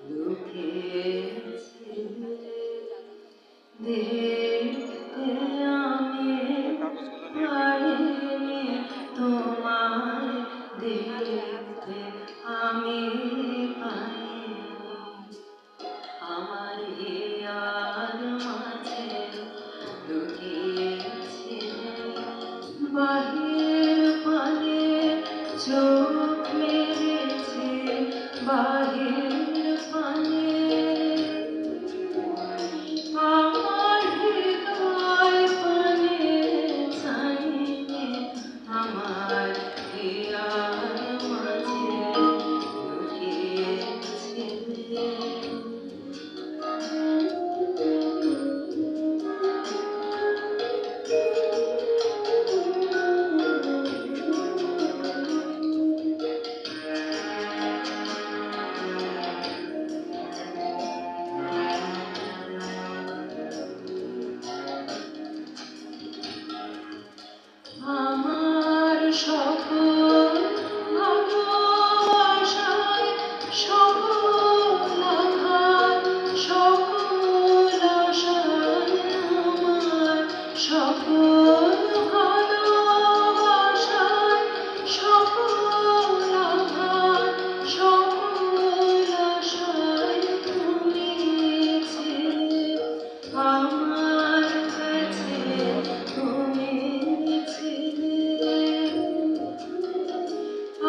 লুকিয়েছিলে দেখতে আমি পারিনি তোমায় দেখতে আমি পারিনি আমার হিয়ার মাঝে লুকিয়েছিলে বাহির পানে চোখ মেরেছে বাহির পানে আমার হৃদয় পানে চাইলে আমার হিয়ার মাঝে লুকিয়েছিলে আমার সকল ভালোবাসায় সকল আঘাত সকল আশায় আমার সকল ভালোবাসায় সকল আঘাত সকল আশায় তুমি ছিলে আমার কাছে তুমি ছিলে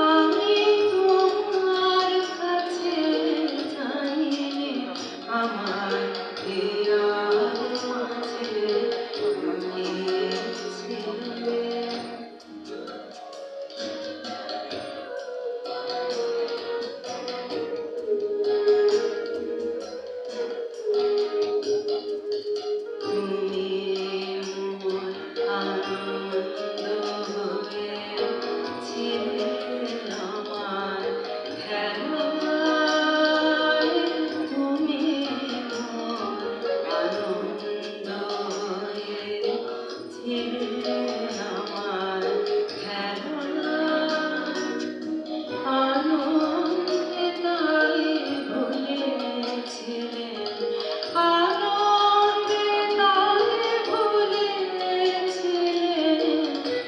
আমি তোমার কাছে চাইলে আমার হিয়ার মাঝে লুকিয়েছিলে তুমি মোর আনন্দ হয়েছিলে আমার খেলায় তুমি মোর আনন্দ হয়েছিলে আমার খেলায় আনন্দে তাই ভুলেছিলেন আনন্দে তাই ভুলেছিলেন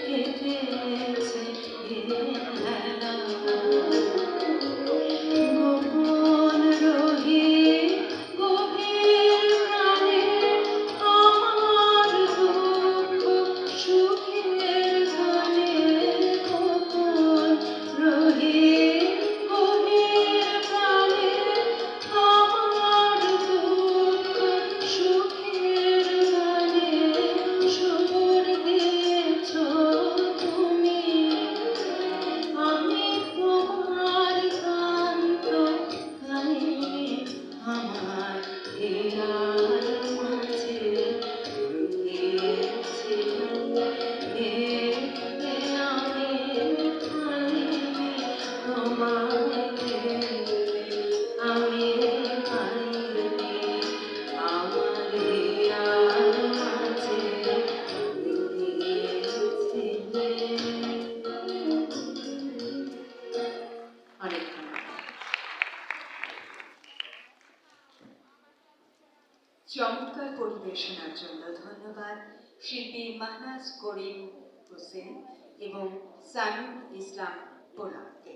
কেটেছে বেলা গোপন রহি গভীর প্রাণে আমার দুঃখ সুখের গানে গোপন রহি গভীর প্রাণে আমার দুঃখ সুখের গানে সুর দিয়েছ তুমি আমি তোমার গান তো গাইনি আমার হিয়ার মাঝে লুকিয়েছিলে দেখতে আমি পাইনি তোমায় দেখতে আমি পাইনি আমার হিয়ার মাঝে লুকিয়েছিলে। অনেক চমৎকার পরিবেশনার জন্য ধন্যবাদ শিল্পী মাহনাজ করিম হোসেন এবং সামিউল ইসলাম পোলাকে।